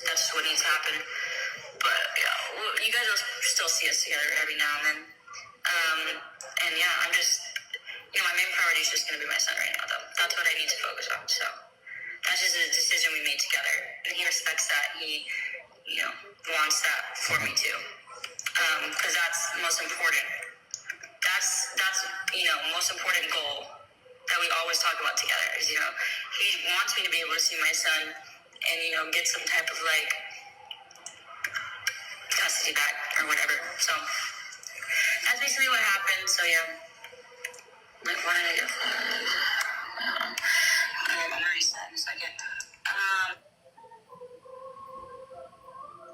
that's what needs to happen. But yeah, well, you guys will still see us together every now and then. And yeah, I'm just, my main priority is just going to be my son right now, though. That's what I need to focus on. So that's just a decision we made together, and he respects that. He, wants that for me too, because that's most important. That's most important goal that we always talk about together is, he wants me to be able to see my son and, get some type of custody back or whatever. So that's basically what happened. So yeah. Why did I get I'm already sad in a second.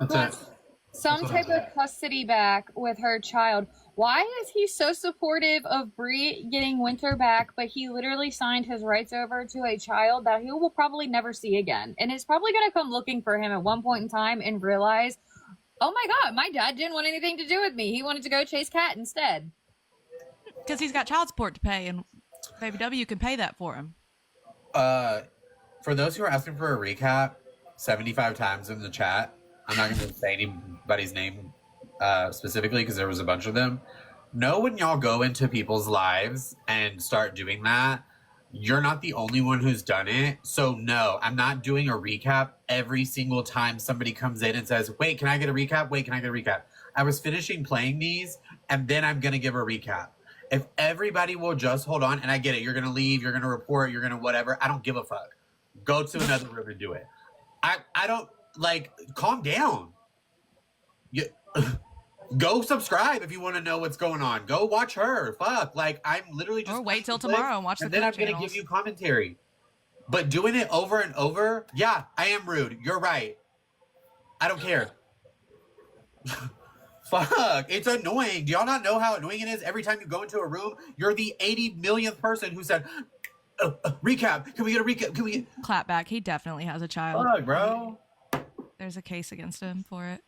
That's some type of custody back with her child. Why is he so supportive of Bree getting Winter back, but he literally signed his rights over to a child that he will probably never see again, and is probably going to come looking for him at one point in time and realize, oh my God, my dad didn't want anything to do with me. He wanted to go chase Cat instead. Because he's got child support to pay, and Baby W can pay that for him. For those who are asking for a recap, 75 times in the chat, I'm not going to say anybody's name specifically because there was a bunch of them. Know when y'all go into people's lives and start doing that, you're not the only one who's done it. So no, I'm not doing a recap every single time somebody comes in and says, wait, can I get a recap? Wait, can I get a recap? I was finishing playing these, and then I'm going to give a recap. If everybody will just hold on, and I get it, you're going to leave, you're going to report, you're going to whatever. I don't give a fuck. Go to another room and do it. I don't, calm down. Go subscribe if you want to know what's going on. Go watch her. Fuck. I'm literally just... Or wait till tomorrow and watch the then I'm going to give you commentary. But doing it over and over, yeah, I am rude. You're right. I don't care. Fuck, it's annoying. Do y'all not know how annoying it is? Every time you go into a room, you're the 80 millionth person who said, recap. Can we get a recap? Can we get... Clap back. He definitely has a child. Fuck, bro. There's a case against him for it.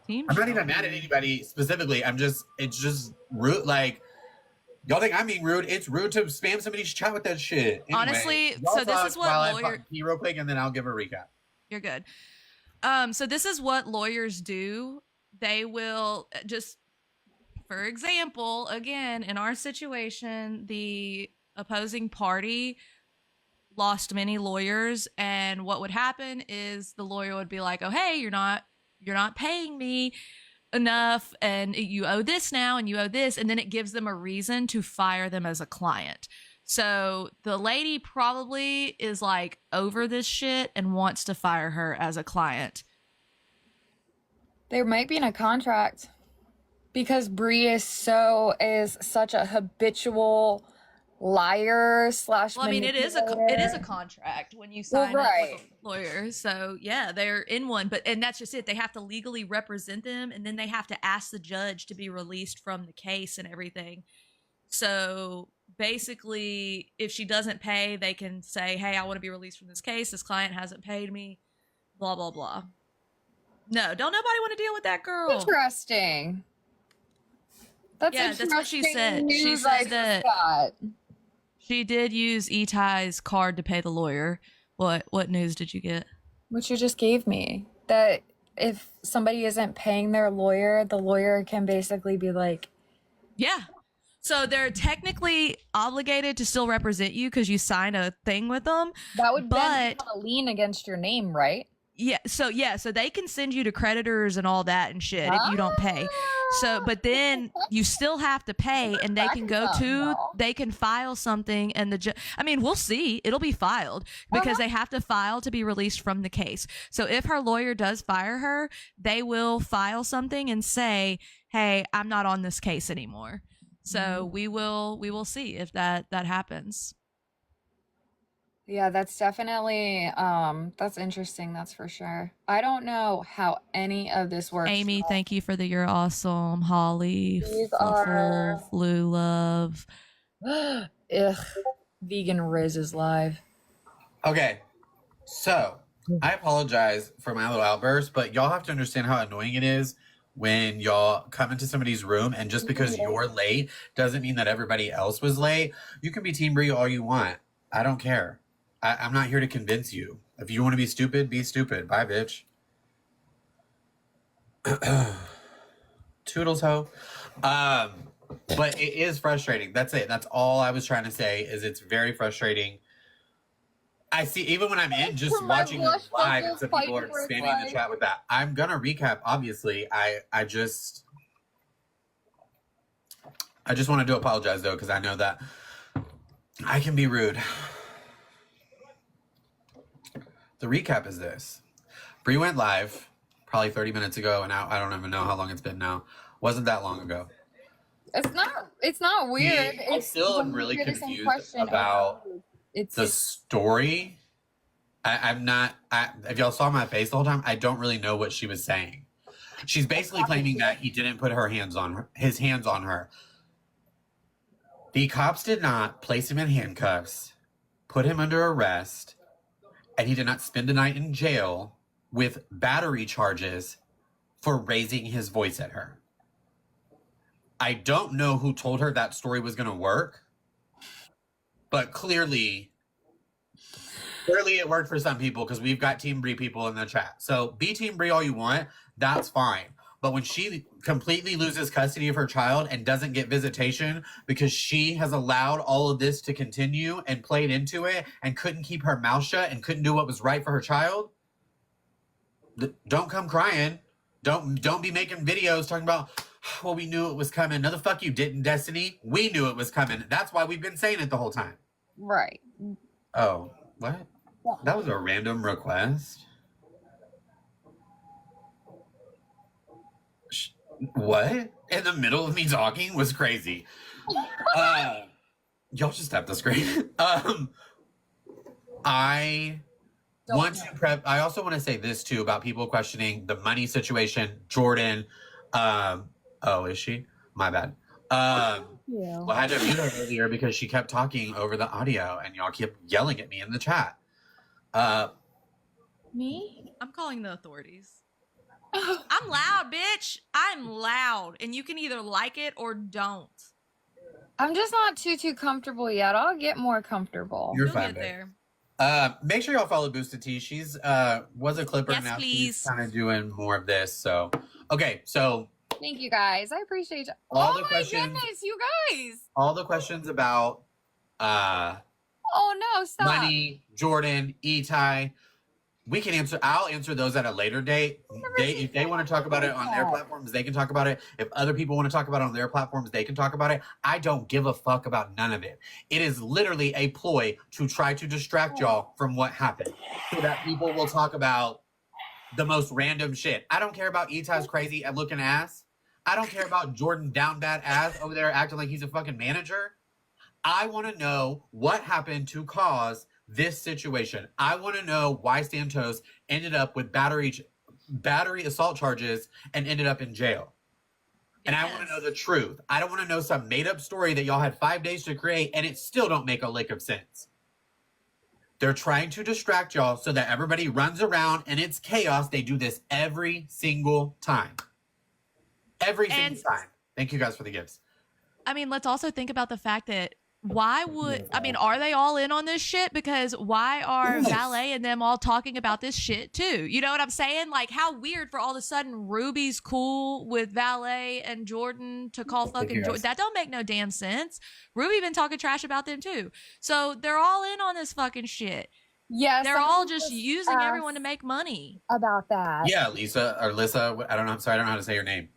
Team I'm not even mad at anybody specifically. It's just rude. Y'all think I'm being rude? It's rude to spam somebody's chat with that shit. Anyway, honestly, so this is what lawyer... real quick, and then I'll give a recap. You're good. So this is what lawyers do. They will just, for example, again, in our situation, the opposing party lost many lawyers, and what would happen is the lawyer would be like, oh, hey, you're not paying me enough, and you owe this now, and you owe this, and then it gives them a reason to fire them as a client. So the lady probably is over this shit and wants to fire her as a client. There might be in a contract, because Bree is such a habitual liar / Well, I mean, it is a contract when you sign up with a lawyer. So yeah, they're in one, and that's just it. They have to legally represent them, and then they have to ask the judge to be released from the case and everything. So basically, if she doesn't pay, they can say, hey, I want to be released from this case. This client hasn't paid me, blah, blah, blah. No, don't nobody want to deal with that girl. Interesting. That's what she said. She said that she did use Itai's card to pay the lawyer. What news did you get? What you just gave me. That if somebody isn't paying their lawyer, the lawyer can basically be like... Yeah. So they're technically obligated to still represent you because you signed a thing with them. That would then become a lien against your name, right? Yeah, so they can send you to creditors and all that and shit if you don't pay. So, but then you still have to pay, and they can file something, and we'll see. It'll be filed because they have to file to be released from the case. So if her lawyer does fire her, they will file something and say, hey, I'm not on this case anymore. So we will see if that happens. Yeah, that's definitely, that's interesting. That's for sure. I don't know how any of this works. Amy, thank you for you're awesome. Holly, Flu Love. Ugh, Vegan Riz is live. Okay, so I apologize for my little outburst, but y'all have to understand how annoying it is when y'all come into somebody's room, and just because you're late doesn't mean that everybody else was late. You can be Team Bree all you want. I don't care. I'm not here to convince you. If you want to be stupid, be stupid. Bye, bitch. Toodles ho. But it is frustrating. That's it. That's all I was trying to say. Is it's very frustrating. I see, even when I'm in just watching it live, and some people are spamming the chat with that. I'm gonna recap. Obviously, I just wanted to apologize though, because I know that I can be rude. The recap is this: Bree went live probably 30 minutes ago, and I don't even know how long it's been now. Wasn't that long ago. It's not weird. I still am really confused about the story. I'm not. If y'all saw my face the whole time, I don't really know what she was saying. She's basically claiming that he didn't put his hands on her. The cops did not place him in handcuffs, put him under arrest, and he did not spend a night in jail with battery charges for raising his voice at her. I don't know who told her that story was going to work, but clearly it worked for some people, because we've got Team Bree people in the chat. So be Team Bree all you want. That's fine. But when she completely loses custody of her child and doesn't get visitation because she has allowed all of this to continue and played into it and couldn't keep her mouth shut and couldn't do what was right for her child, don't come crying. Don't be making videos talking about, well, we knew it was coming. No, the fuck you didn't, Destiny. We knew it was coming. That's why we've been saying it the whole time. Right. Oh, what? That was a random request. What? In the middle of me talking was crazy. Y'all just tap the screen. I also want to say this too about people questioning the money situation. Jordan, is she? My bad. Well, I had to mute her earlier because she kept talking over the audio and y'all kept yelling at me in the chat. Me? I'm calling the authorities. I'm loud, bitch. I'm loud. And you can either like it or don't. I'm just not too comfortable yet. I'll get more comfortable. You're You'll fine, get there. Make sure y'all follow Boosted T. She's was a clipper. Yes, now please. She's kind of doing more of this. So okay, so Thank you guys. I appreciate you. All the my questions- goodness, you guys. all the questions about Oh no, stop. money, Jordan, E-Ty, we can answer. I'll answer those at a later date. If they want to talk about it on their platforms, they can talk about it. If other people want to talk about it on their platforms, they can talk about it. I don't give a fuck about none of it. It is literally a ploy to try to distract y'all from what happened, so that people will talk about the most random shit. I don't care about E-Ty's crazy looking ass. I don't care about Jordan down bad ass over there acting like he's a fucking manager. I want to know what happened to cause this situation. I want to know why Santos ended up with battery assault charges and ended up in jail. And I want to know the truth. I don't want to know some made up story that y'all had 5 days to create and it still don't make a lick of sense. They're trying to distract y'all so that everybody runs around and it's chaos. They do this every single time. Every single time. Thank you guys for the gifts. I mean, let's also think about the fact that are they all in on this shit? Because why are Valet and them all talking about this shit too? You know what I'm saying? Like, how weird for all of a sudden Ruby's cool with Valet and Jordan to call fucking Jordan. That don't make no damn sense. Ruby been talking trash about them too. So they're all in on this fucking shit. Yes. They're all just using everyone to make money. About that. Yeah, Lisa. I don't know. I'm sorry. I don't know how to say your name.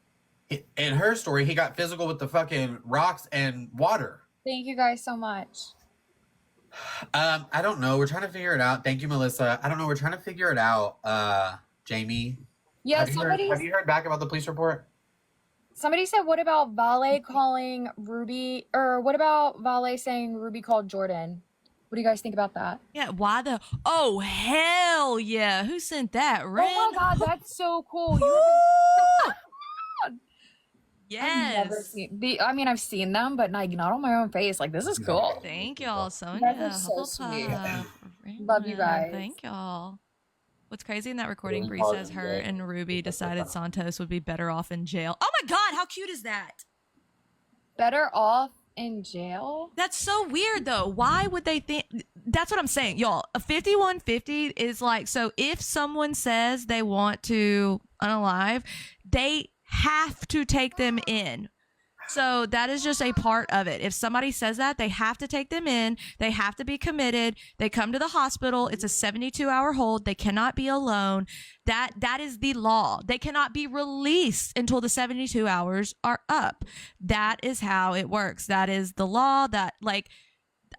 In her story, he got physical with the fucking rocks and water. Thank you guys so much. I don't know. We're trying to figure it out. Thank you, Melissa. I don't know. We're trying to figure it out. Jamie. Yeah, have you heard back about the police report? Somebody said, what about Valet calling Ruby, or what about Valet saying Ruby called Jordan? What do you guys think about that? Yeah, oh, hell yeah. Who sent that, Ren? Oh my god, that's so cool. Yes. I've seen them, but not on my own face. Like, this is cool. Thank y'all, Sonia. That is so sweet. Love you guys. Thank y'all. What's crazy in that recording, Bree says her and Ruby decided Santos would be better off in jail. Oh my god, how cute is that? Better off in jail? That's so weird, though. Why would they think that's what I'm saying, y'all. A 5150 is like, so if someone says they want to unalive, they have to take them in. So that is just a part of it. If somebody says that, they have to take them in. They have to be committed. They come to the hospital. It's a 72-hour hold. They cannot be alone. That is the law. They cannot be released until the 72 hours are up. That is how it works. That is the law. That, like,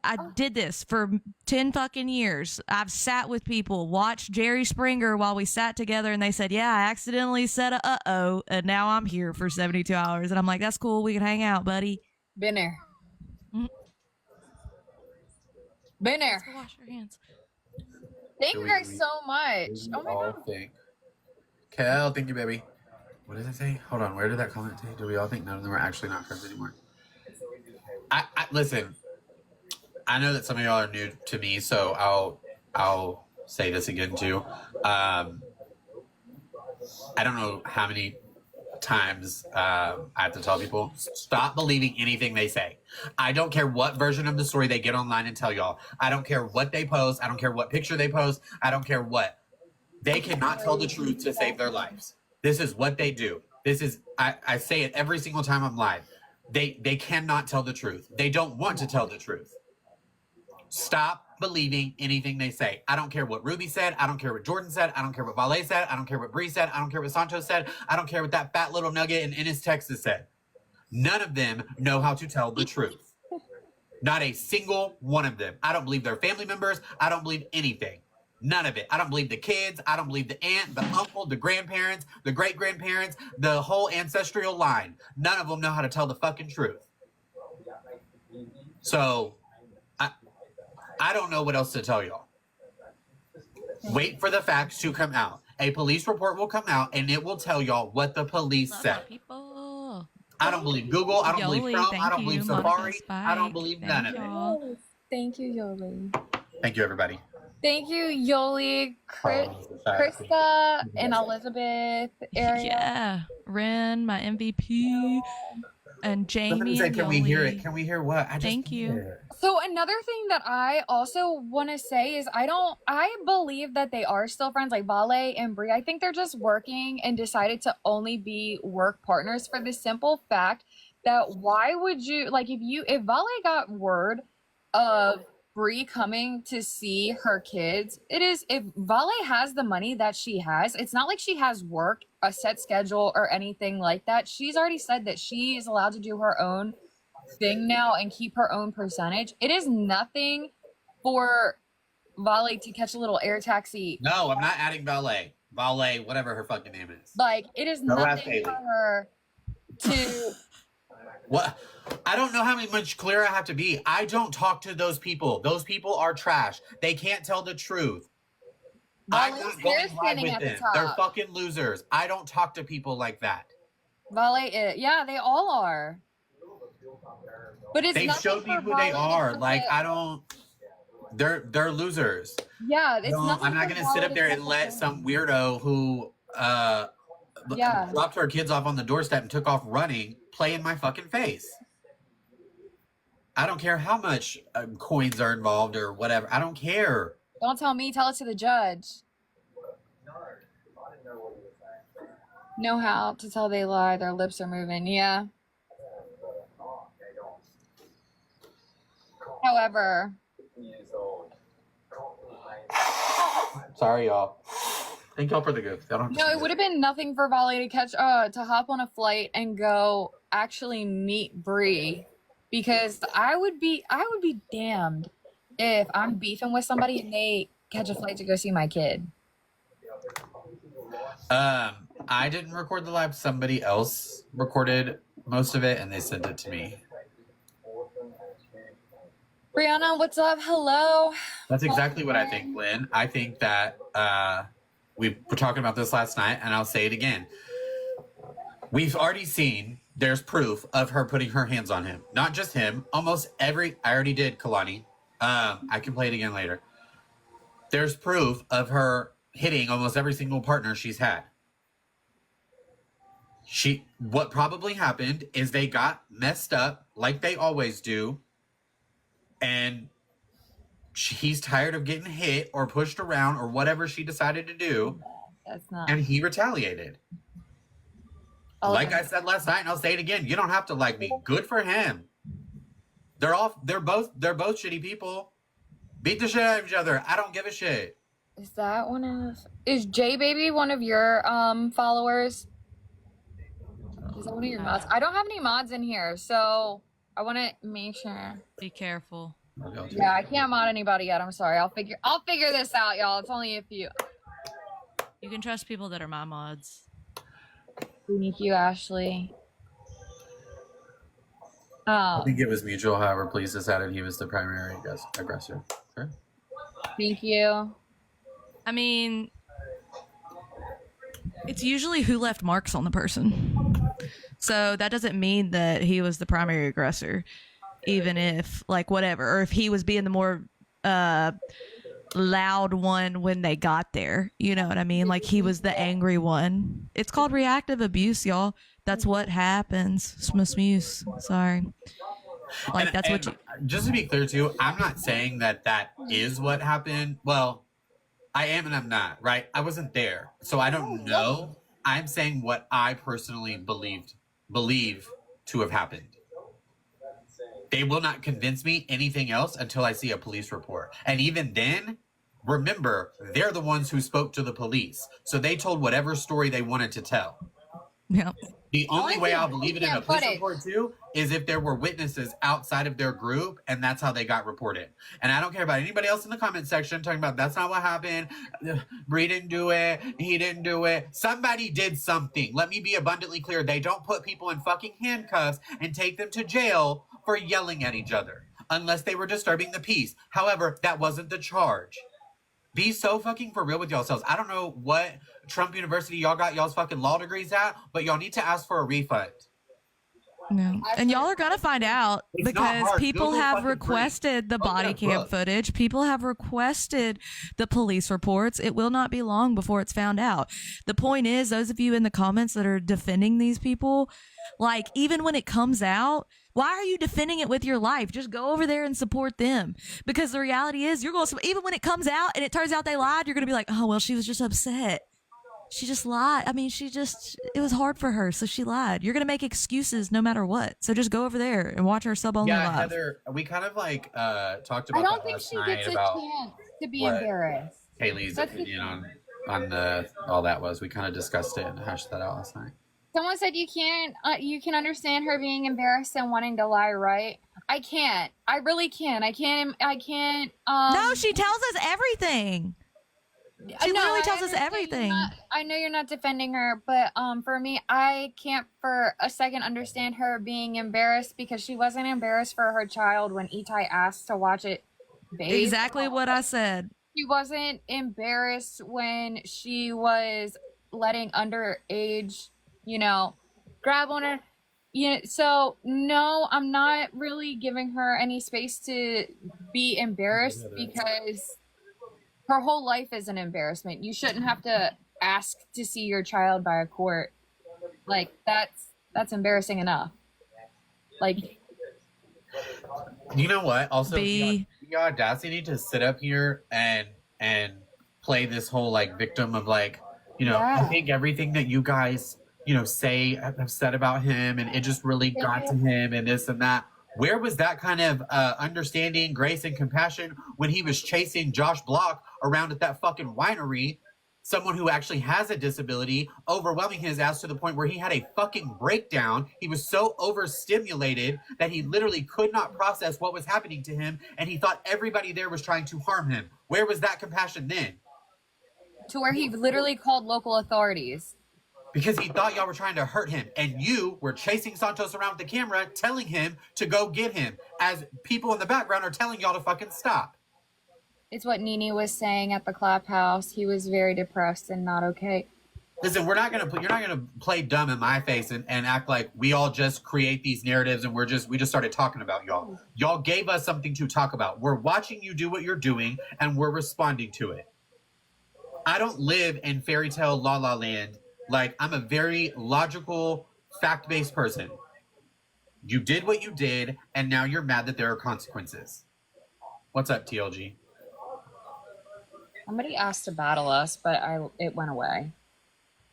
I did this for 10 fucking years. I've sat with people, watched Jerry Springer while we sat together, and they said, yeah, I accidentally said a uh-oh, and now I'm here for 72 hours. And I'm like, that's cool. We can hang out, buddy. Been there. Mhm. Been there. Let's go wash your hands. Thank you guys so much. Oh my god. Think. Kel, thank you, baby. What does it say? Hold on. Where did that comment say? Do we all think none of them are actually not friends anymore? I listen. I know that some of y'all are new to me, so I'll say this again too. I don't know how many times I have to tell people, stop believing anything they say. I don't care what version of the story they get online and tell y'all. I don't care what they post. I don't care what picture they post. I don't care what. They cannot tell the truth to save their lives. This is what they do. This is, I say it every single time I'm live. They cannot tell the truth. They don't want to tell the truth. Stop believing anything they say. I don't care what Ruby said. I don't care what Jordan said. I don't care what Valet said. I don't care what Bree said. I don't care what Sancho said. I don't care what that fat little nugget in Ennis, Texas said. None of them know how to tell the truth. Not a single one of them. I don't believe their family members. I don't believe anything. None of it. I don't believe the kids. I don't believe the aunt, the uncle, the grandparents, the great-grandparents, the whole ancestral line. None of them know how to tell the fucking truth. So I don't know what else to tell y'all. Wait for the facts to come out. A police report will come out, and it will tell y'all what the police said. People. I don't believe Google. I don't believe Yoli, Chrome. thank I don't you. believe Monica Safari. Spike, I don't believe thank none of it. y'all. Thank you, Yoli. Thank you, everybody. Thank you, Yoli, Oh, Krista, and Elizabeth. Ariel. Yeah. Ren, my MVP. And Jamie Somebody said, and can we hear Yoli. it? Can we hear what? I just Thank you. did it. So another thing that I also want to say is I believe that they are still friends, like Vale and Brie. I think they're just working and decided to only be work partners for the simple fact that why would you, like, if Vale got word of Brie coming to see her kids, if Vale has the money that she has, it's not like she has work, a set schedule or anything like that. She's already said that she is allowed to do her own thing now and keep her own percentage. It is nothing for Vale to catch a little air taxi. No, I'm not adding Valet. Valet, whatever her fucking name is. Like, it is No, ask nothing Haley. for her to What? I don't know how much clearer I have to be. I don't talk to those people. Those people are trash. They can't tell the truth. I'm Vale's not going hair live standing with at the them. top. They're fucking losers. I don't talk to people like that. Vale is, yeah, they all are. But it's They've nothing showed me for who they Vale are. to Like, get- I don't. They're losers. Yeah, it's No, nothing I'm not for going to sit Vale up there get and let the- some weirdo who Yeah. dropped her kids off on the doorstep and took off running play in my fucking face. I don't care how much coins are involved or whatever. I don't care. Don't tell me, tell it to the judge. Know how to tell they lie, their lips are moving. Yeah. However, Sorry, y'all. Thank y'all for the gift. I don't have to no, say it would have been nothing for Vale to catch, to hop on a flight and go actually meet Bree, because I would be damned if I'm beefing with somebody and they catch a flight to go see my kid. I didn't record the live. Somebody else recorded most of it, and they sent it to me. Brianna, what's up? Hello. That's exactly what I think, Lynn. I think that we were talking about this last night, and I'll say it again. We've already seen there's proof of her putting her hands on him. Not just him. Almost every... I already did, Kalani. I can play it again later. There's proof of her hitting almost every single partner she's had. What probably happened is they got messed up like they always do and he's tired of getting hit or pushed around or whatever she decided to do, That's not. and he retaliated. Like I said last night, and I'll say it again, you don't have to like me. Good for him. They're both shitty people. Beat the shit out of each other. I don't give a shit. Is that one of... Is J Baby one of your followers? Is that one of your mods? I don't have any mods in here, so I want to make sure. Be careful. Yeah, I can't mod anybody yet. I'm sorry. I'll figure this out, y'all. It's only a few. You can trust people that are my mods. Thank you, Ashley. I think it was mutual. However, police decided he was the primary aggressor. Sure. Thank you. I mean, it's usually who left marks on the person. So that doesn't mean that he was the primary aggressor, even if, like, whatever, or if he was being the more loud one when they got there. You know what I mean? Like, he was the angry one. It's called reactive abuse, y'all. That's what happens. Smooth. Sorry. Like, that's what you... Just to be clear, too, I'm not saying that is what happened. Well, I am and I'm not, right? I wasn't there, so I don't know. I'm saying what I personally believe to have happened. They will not convince me anything else until I see a police report. And even then, remember, they're the ones who spoke to the police. So they told whatever story they wanted to tell. Yeah. The only way I'll believe it in a police report, too, is if there were witnesses outside of their group, and that's how they got reported. And I don't care about anybody else in the comment section talking about that's not what happened. Bree didn't do it. He didn't do it. Somebody did something. Let me be abundantly clear. They don't put people in fucking handcuffs and take them to jail for yelling at each other, unless they were disturbing the peace. However, that wasn't the charge. Be so fucking for real with yourselves. I don't know what Trump University y'all got y'all's fucking law degrees at, but y'all need to ask for a refund. No. And y'all are gonna find out because people have requested the body cam footage. People have requested the police reports. It will not be long before it's found out. The point is, those of you in the comments that are defending these people, like, even when it comes out, why are you defending it with your life? Just go over there and support them. Because the reality is, you're going to, even when it comes out and it turns out they lied, you're going to be like, oh, well, she was just upset. She just lied. I mean, it was hard for her, so she lied. You're going to make excuses no matter what. So just go over there and watch her sub only live. Yeah, Heather, we kind of like talked about I don't think she gets a chance to be embarrassed. Kaylee's opinion on all that was. We kind of discussed it and hashed that out last night. Someone said you can understand her being embarrassed and wanting to lie, right? I can't. I really can't. I can't. No, she tells us everything. She literally tells us everything. I know you're not defending her, but for me, I can't for a second understand her being embarrassed because she wasn't embarrassed for her child when Itai asked to watch it bathe. Exactly what I said. She wasn't embarrassed when she was letting underage, grab on her. So no, I'm not really giving her any space to be embarrassed because her whole life is an embarrassment. You shouldn't have to ask to see your child by a court. Like, that's embarrassing enough. Like, you know what? Also, the audacity to sit up here and play this whole like victim of like, I think everything that you guys have said about him, and it just really got to him, and this and that. Where was that kind of understanding, grace, and compassion when he was chasing Josh Block around at that fucking winery, someone who actually has a disability, overwhelming his ass to the point where he had a fucking breakdown? He was so overstimulated that he literally could not process what was happening to him, and he thought everybody there was trying to harm him. Where was that compassion then? To where he literally called local authorities. Because he thought y'all were trying to hurt him. And you were chasing Santos around with the camera, telling him to go get him, as people in the background are telling y'all to fucking stop. It's what Nene was saying at the clubhouse. He was very depressed and not okay. Listen, you're not gonna play dumb in my face and act like we all just create these narratives and we just started talking about y'all. Y'all gave us something to talk about. We're watching you do what you're doing and we're responding to it. I don't live in fairy tale la la land. Like, I'm a very logical, fact-based person. You did what you did, and now you're mad that there are consequences. What's up, TLG? Somebody asked to battle us, but it went away.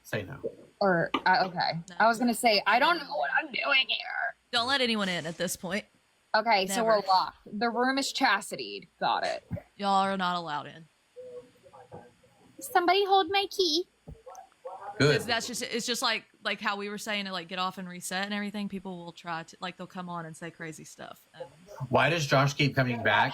Say no. Or okay, No. I was gonna say I don't know what I'm doing here. Don't let anyone in at this point. Okay, so Never. we're locked. The room is chastitied. Got it. Y'all are not allowed in. Somebody hold my key. Good. That's just it's just like how we were saying to like get off and reset and everything. People will try to like they'll come on and say crazy stuff. And Why does Josh keep coming back?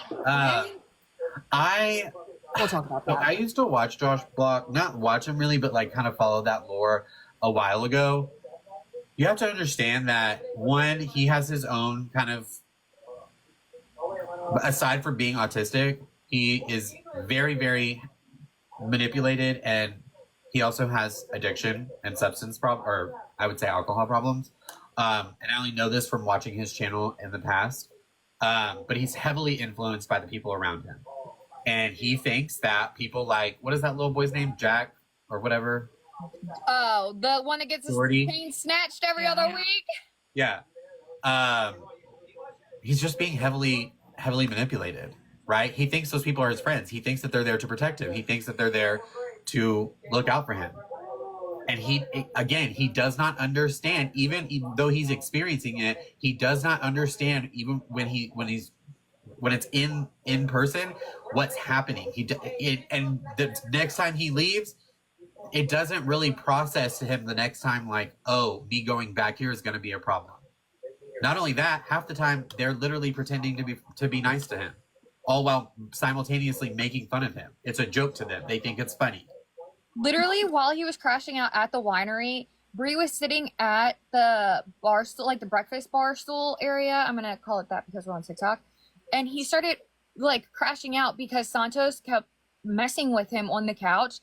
We'll talk about So that. I used to watch Josh Block, not watch him really, but like kind of follow that lore a while ago. You have to understand that one, he has his own kind of, aside from being autistic, he is very, very manipulated, and he also has addiction and substance or I would say alcohol problems. And I only know this from watching his channel in the past. But he's heavily influenced by the people around him. And he thinks that people like, what is that little boy's name? Jack or whatever? Oh, the one that gets his Doherty? chain snatched every Yeah. other week? Yeah. He's just being heavily manipulated, right? He thinks those people are his friends. He thinks that they're there to protect him. He thinks that they're there to look out for him. And he does not understand, even though he's experiencing it, he does not understand even when it's in person, what's happening. And the next time he leaves, it doesn't really process to him the next time like, oh, me going back here is going to be a problem. Not only that, half the time they're literally pretending to be nice to him, all while simultaneously making fun of him. It's a joke to them. They think it's funny. Literally, while he was crashing out at the winery, Bree was sitting at the bar stool, like the breakfast bar stool area. I'm gonna call it that because we're on TikTok. And he started like crashing out because Santos kept messing with him on the couch.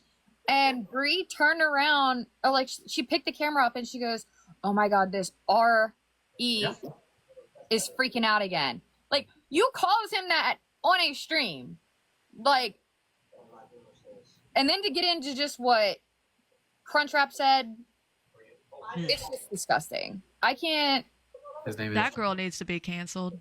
And Bree turned around, or like she picked the camera up and she goes, "Oh my God, this R.E. is freaking out again." Like, you calls him that on a stream. Like, and then to get into just what Crunchwrap said, it's just disgusting. I can't. His name that is girl needs to be canceled.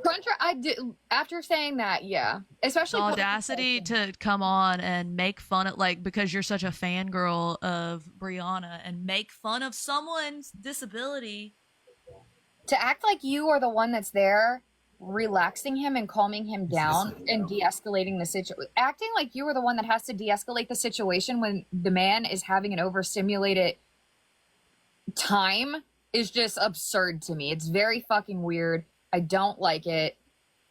Crunchwrap, I did after saying that, yeah. Especially The audacity to come on and make fun of, like, because you're such a fangirl of Brianna and make fun of someone's disability. to act like you are the one that's there relaxing him and calming him down and de-escalating the situation, acting like you are the one that has to de-escalate the situation when the man is having an overstimulated time is just absurd to me. It's very fucking weird. I don't like it.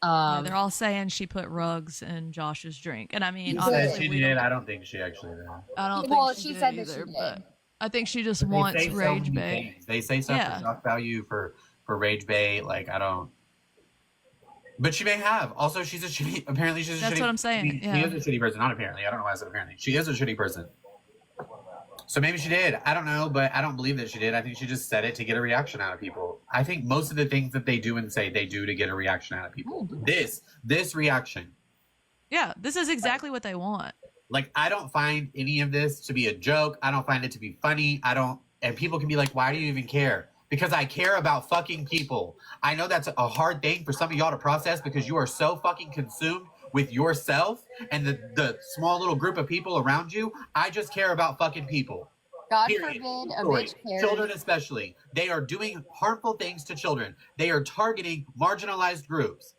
Yeah, they're all saying she put rugs in Josh's drink, and I mean, She said obviously she we did. don't- I don't think she actually did. I don't Well, think she she said did that she either, did. but I think she just They wants say so rage many bait. things. They say stuff Yeah. for shock value for rage bait. Like, I don't. But she may have. Also, she's a shitty. Apparently, she's a shitty. That's what I'm saying, She yeah. is a shitty person. Not apparently. I don't know why I said apparently. She is a shitty person. So maybe she did. I don't know, but I don't believe that she did. I think she just said it to get a reaction out of people. I think most of the things that they do and say, they do to get a reaction out of people. This reaction. Yeah, this is exactly what they want. Like, I don't find any of this to be a joke. I don't find it to be funny. And people can be like, why do you even care? Because I care about fucking people. I know that's a hard thing for some of y'all to process because you are so fucking consumed with yourself and the small little group of people around you. I just care about fucking people. God Period. forbid a Story. bitch cares. Children especially. They are doing harmful things to children. They are targeting marginalized groups.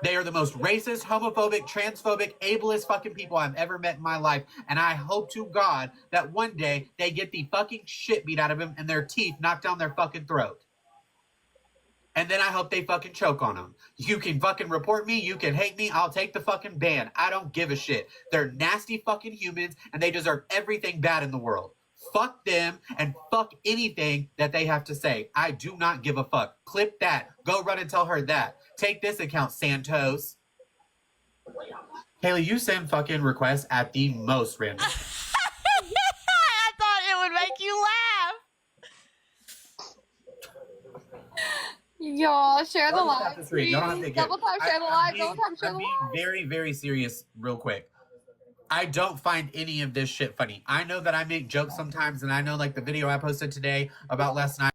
They are the most racist, homophobic, transphobic, ableist fucking people I've ever met in my life. And I hope to God that one day they get the fucking shit beat out of them and their teeth knocked down their fucking throat. And then I hope they fucking choke on them. You can fucking report me. You can hate me. I'll take the fucking ban. I don't give a shit. They're nasty fucking humans and they deserve everything bad in the world. Fuck them and fuck anything that they have to say. I do not give a fuck. Clip that. Go run and tell her that. Take this account, Santos. Kaylee, you send fucking requests at the most random. I thought it would make you laugh. Y'all share the live. You don't have to Please. get- Double tap share the live. Double tap share I'm the being live. very, very serious real quick. I don't find any of this shit funny. I know that I make jokes sometimes, and I know like the video I posted today about last night.